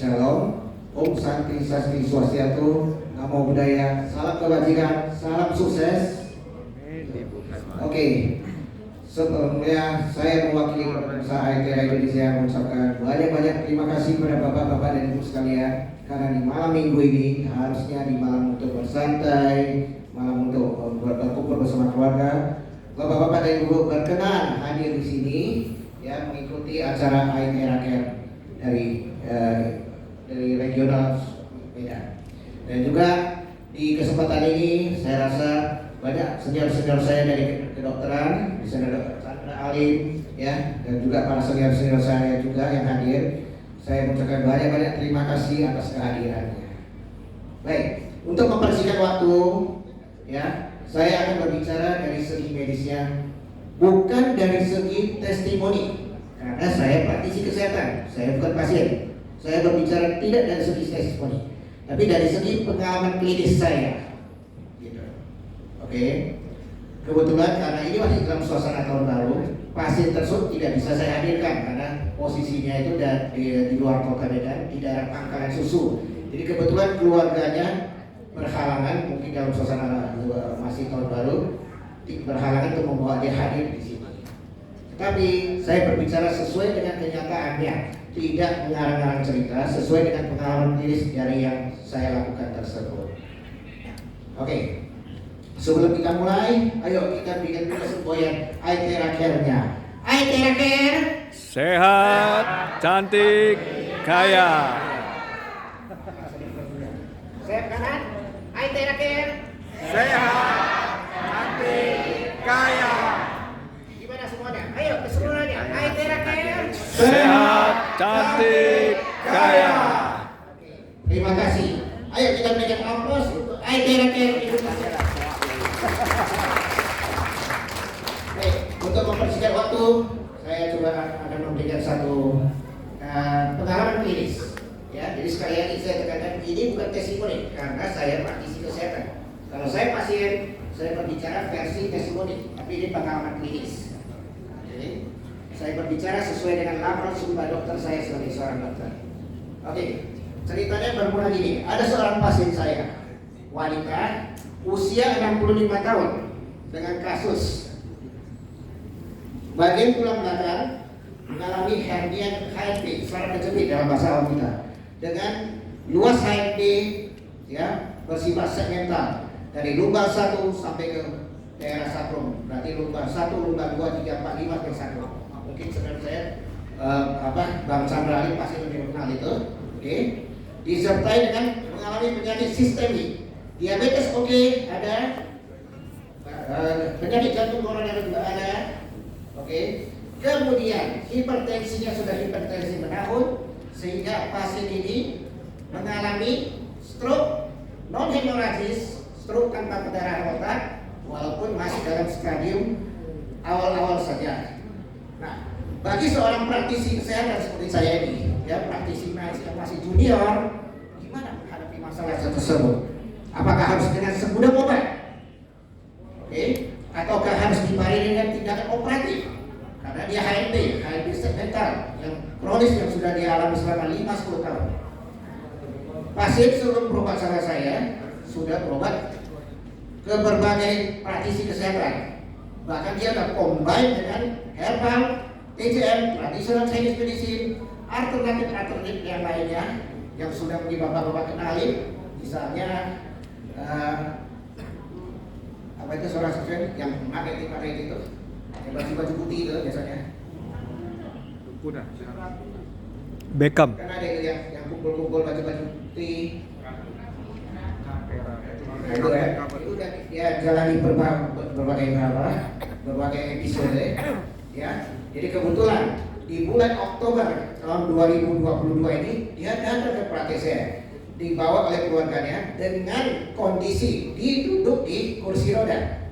Shalom, Om Santi Sasti Swastiastu, Namo Buddhaya, salam kebajikan, salam sukses. Oke, sebelumnya saya mewakili pemirsa ITERA Indonesia mengucapkan banyak-banyak terima kasih kepada Bapak-Bapak dan Ibu sekalian, karena di malam minggu ini harusnya di malam untuk bersantai, malam untuk berkumpul bersama keluarga. Bapak-bapak dan Ibu berkenan hadir di sini ya, mengikuti acara ITERA Care dari regional Medan. Dan juga di kesempatan ini saya rasa banyak senior-senior saya dari kedokteran, di sana Dr. Chandra Alim ya, dan juga para senior-senior saya juga yang hadir. Saya mengucapkan banyak-banyak terima kasih atas kehadirannya. Baik, untuk mempersingkat waktu ya, saya akan berbicara dari segi medisnya, bukan dari segi testimoni, karena saya praktisi kesehatan, saya bukan pasien. Saya berbicara tidak dari segi testimoni, tapi dari segi pengalaman klinis saya. Gitu. Oke. Kebetulan karena ini masih dalam suasana tahun baru, pasien tersebut tidak bisa saya hadirkan karena posisinya itu di luar kota Medan, di daerah Pangkalan Susu. Jadi kebetulan keluarganya berhalangan, mungkin dalam suasana masih tahun baru, berhalangan untuk membawa dia hadir di sini. Tetapi saya berbicara sesuai dengan kenyataannya, tidak mengarang-arang cerita, sesuai dengan pengalaman klinis dari yang saya lakukan tersebut. Oke, sebelum kita mulai, ayo kita bikin dulu semboyan ITERA Care-nya. ITERA Care, sehat, cantik, kaya. Sayap kanan, ITERA Care, Sehat, cantik, kaya. gimana semuanya? Ayo keseluruhannya, ITERA Care, Sehat, cantik, kaya. terima kasih. Ayo kita berikan aplaus untuk ITERA Care Indonesia. Baik, untuk mempersingkat waktu, saya coba akan memberikan satu pengalaman klinis. Ya, jadi sekali lagi saya tekankan ini bukan testimoni karena saya praktisi kesehatan. Kalau saya pasien, saya berbicara versi testimoni, tapi ini pengalaman klinis. Jadi, saya berbicara sesuai dengan laporan sumpah dokter saya sebagai seorang dokter. Oke, ceritanya bermula gini. Ada seorang pasien saya, wanita, usia 65 tahun, dengan kasus bagian tulang belakang mengalami hernia HSP, saraf kejepit dalam bahasa awam kita, dengan luas HSP ya, bersifat segmental dari lumbar 1 sampai ke daerah sacrum. Berarti lumbar 1, lumbar 2, 3, 4, 5 ke sacrum. Mungkin sebenarnya saya Bang Chandra Ali pasti lebih kenal itu. Oke. Disertai dengan mengalami penyakit sistemik, diabetes ada, penyakit jantung koroner juga ada. Oke. Kemudian hipertensinya sudah hipertensi menahun, sehingga pasien ini mengalami stroke non hemoragis, stroke tanpa pendarahan otak, walaupun masih dalam stadium awal-awal saja. Nah, bagi seorang praktisi kesehatan seperti saya ini, ya praktisi medis yang masih junior, gimana menghadapi masalah tersebut? Apakah harus dengan segudang obat? Oke, ataukah harus dibarengi dengan tindakan operatif? Karena dia HSP segmental yang kronis yang sudah dialami selama 5-10 tahun. Pasien sebelum berobat sama saya sudah berobat ke berbagai praktisi kesehatan. Bahkan dia sudah combine dengan herbal, TCM, traditional Chinese medicine, alternatif yang lainnya yang sudah bapak-bapak kenali, misalnya apa itu seorang pasien yang magnetik itu, yang baju putih itu biasanya. Beckham. Kan ada itu yang kumpul-kumpul baju putih. Itu udah ya jalani berbagai episode ya. Jadi kebetulan di bulan Oktober tahun 2022 ini dia datang ke praktek saya, dibawa oleh keluarganya dengan kondisi duduk di kursi roda.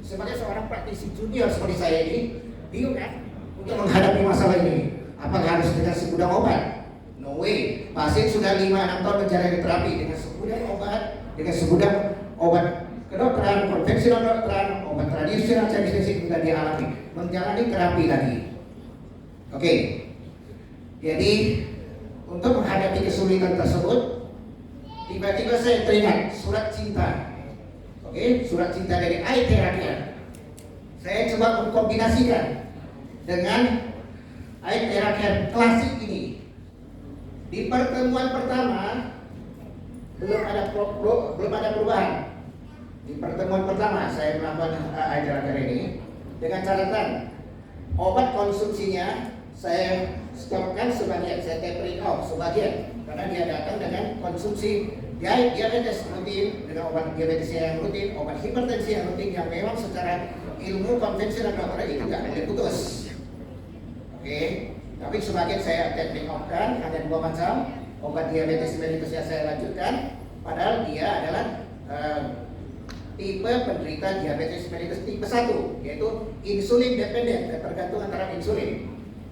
Sebagai seorang praktisi junior seperti saya ini, bingung kan untuk menghadapi masalah ini. Apakah harus dengan segudang obat? No way. Pasien sudah 5-6 tahun menjalani terapi dengan segudang obat, dengan segudang obat kedokteran, konvensional kedokteran, obat tradisional Chinese medicine sudah dialami, menjalani terapi lagi. Oke. Jadi untuk menghadapi kesulitan kesulitan tersebut, tiba-tiba saya teringat surat cinta. Oke, surat cinta dari Altera Care. Saya coba mengkombinasikan dengan Altera Care klasik ini. Di pertemuan pertama belum ada perubahan. Di pertemuan pertama saya melakukan Altera Care ini dengan catatan obat konsumsinya saya stopkan sebagian, saya tapering off sebagian karena dia datang dengan konsumsi diabetes rutin, dengan obat diabetes yang rutin, obat hipertensi yang rutin yang memang secara ilmu konvensional dokter itu nggak boleh putus. Oke, tapi sebagian saya tapering off kan, ada 2 macam obat diabetes mellitus yang saya lanjutkan, padahal dia adalah tipe penderita diabetes mellitus tipe 1, yaitu insulin dependen, tergantung antara insulin.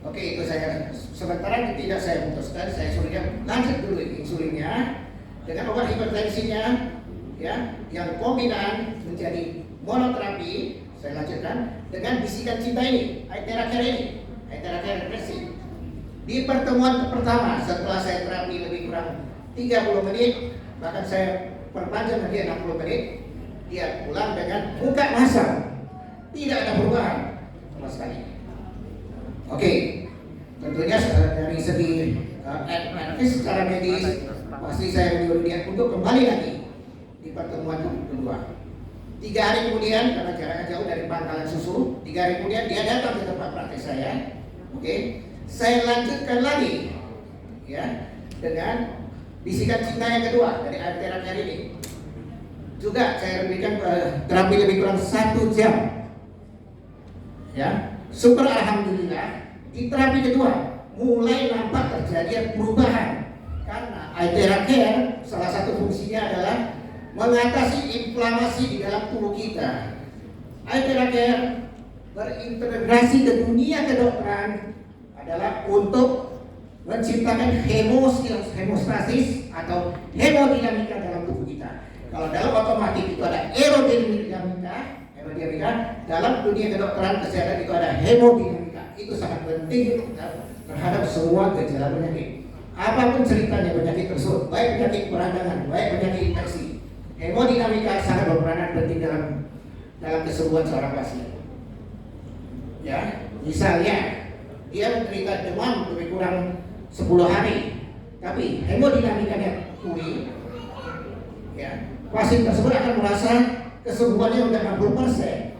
Oke, itu saya sementara tidak saya putuskan, saya suruh dia lanjut dulu insulinnya dengan obat hipertensinya, ya, yang kombinan menjadi monoterapi. Saya lanjutkan dengan bisikan cinta ini, Altera Care ini, Altera Care Depresi. Di pertemuan pertama setelah saya terapi lebih kurang 30 menit, bahkan saya perpanjang lagi 60 menit, dia pulang dengan muka masam, tidak ada perubahan sama sekali. Oke, tentunya dari segi advice secara medis pasti saya menyuruh dia untuk kembali lagi di pertemuan kedua. 3 hari kemudian, karena jaraknya jauh dari Pangkalan Susu, 3 hari kemudian dia datang ke tempat praktek saya. Oke, saya lanjutkan lagi, ya, dengan bisikan cinta yang kedua dari Altera Care ini. Juga saya berikan terapi lebih kurang 1 jam. Ya, syukur alhamdulillah di terapi kedua mulai nampak terjadi perubahan. Karena Altera Care salah satu fungsinya adalah mengatasi inflamasi di dalam tubuh kita. Altera Care berintegrasi ke dunia kedokteran adalah untuk menciptakan hemostasis atau hemodinamika dalam tubuh kita. Kalau dalam otomatis itu ada aerodinamika, dalam dunia kedokteran kesehatan itu ada hemodinamika. Itu sangat penting terhadap semua gejala penyakit. Apapun ceritanya penyakit tersebut, baik penyakit peradangan, baik penyakit infeksi, hemodinamika sangat berperan penting dalam kesembuhan seorang pasien. Ya, misalnya dia menderita demam lebih kurang 10 hari, tapi hemodinamikanya pulih, ya, pasien tersebut akan merasa kesembuhannya sudah 60%.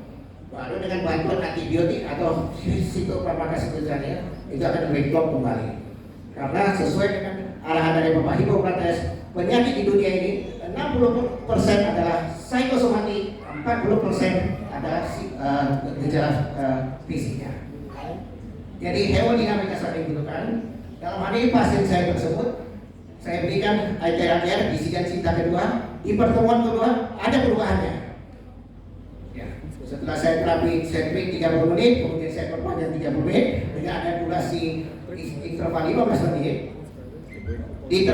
Baru dengan bantuan antibiotik atau fitofarmaka sebagainya itu akan drop kembali. Karena sesuai dengan arahan dari Bapak Hippocrates, penyakit di dunia ini 60% adalah psikosomatik, 40% adalah gejala fisiknya. Jadi hemodinamika sangat dibutuhkan. Dalam hal ini pasien saya tersebut, saya berikan Altera Care bisikan cinta kedua. Di pertemuan kedua ada perubahannya. Ya, setelah saya terapi 30 menit, kemudian saya perpanjang 30 menit dengan ada durasi interval 15 menit. Di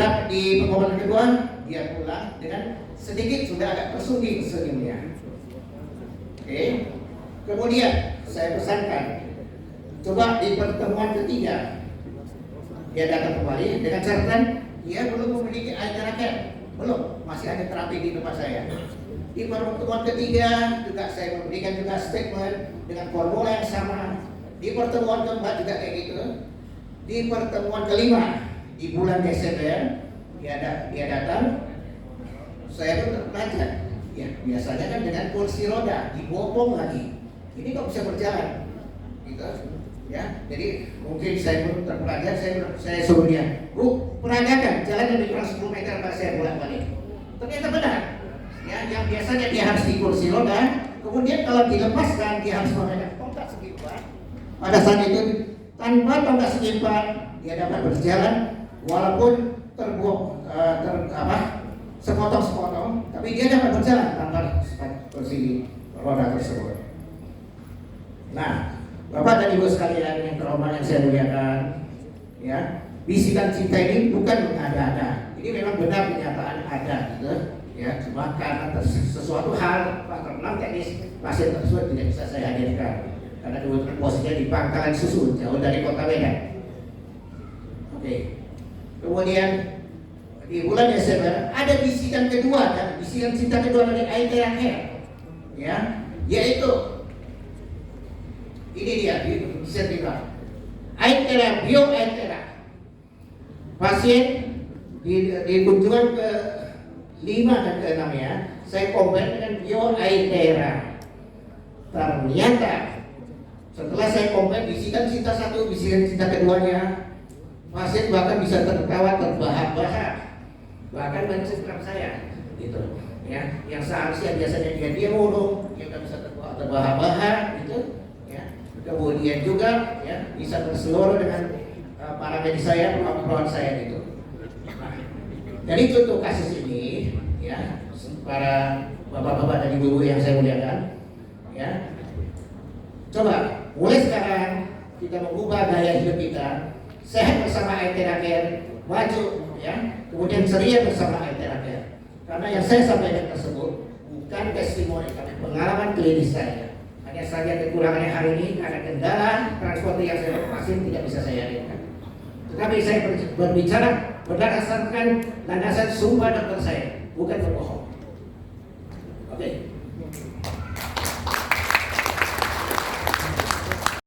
pengobatan kedua dia pulang dengan sedikit sudah agak tersungging senyumnya. Oke. Kemudian saya pesankan, coba di pertemuan ketiga dia datang kembali dengan catatan dia belum memiliki Altera Care, belum, masih ada terapi di tempat saya. Di pertemuan ketiga juga saya memberikan juga statement dengan formula yang sama. Di pertemuan keempat juga kayak gitu. Di pertemuan kelima di bulan Desember dia datang, saya pun terperanjat. Ya, biasanya kan dengan kursi roda dibopong lagi. Ini kok bisa berjalan, gitu. Ya, jadi mungkin saya pun terperanjat. Saya suruh dia, Bu, peragakan jalan lebih kurang 10 meter pas saya bolak-balik. Ternyata benar. Ya, yang biasanya dia harus di kursi roda, kemudian kalau dilepaskan dia harus menggunakan tongkat sekipar. Pada saat itu tanpa tongkat sekipar dia dapat berjalan walaupun sepotong-sepotong, tapi dia dapat berjalan tanpa kursi roda tersebut. Nah, Bapak dan Ibu sekalian yang terhormat yang saya muliakan, ya, bisikan cinta ini bukan mengada-ada. Ini memang benar kenyataan ada, gitu. Ya, cuma karena sesuatu hal faktor non teknis pasien tersebut tidak bisa saya hadirkan karena kebetulan posisinya di Pangkalan Susu jauh dari kota Medan. Oke. Kemudian di bulan Desember ada bisikan kedua, dan bisikan cinta kedua dari Aitera Care, ya, yaitu ini dia bisa dibilang Aitera Bio Aitera. Pasien di kunjungan ke 5 dan ke 6 ya, saya combine dengan Bio Aitera. Ternyata setelah saya combine bisikan cinta satu, bisikan cinta keduanya, pasien bahkan bisa tertawa terbahak-bahak. Bahkan mencetak saya gitu ya, yang seharusnya biasanya dia murung, dia bisa terbahak-bahak gitu ya. Kemudian juga ya bisa terseloro dengan para medis saya, perawat saya gitu. Nah, dari contoh kasus ini ya, para bapak-bapak dan ibu-ibu yang saya muliakan ya, coba mulai sekarang kita mengubah gaya hidup kita, sehat bersama Aitera Care, maju ya, kemudian ceria bersama Aitera Care. Karena yang saya sampaikan tersebut bukan testimoni, tapi pengalaman klinis saya. Hanya saja kekurangannya hari ini karena kendala transportasi yang saya pasien tidak bisa saya hadirkan. Tetapi saya berbicara berdasarkan landasan sumpah dokter saya, bukan berbohong.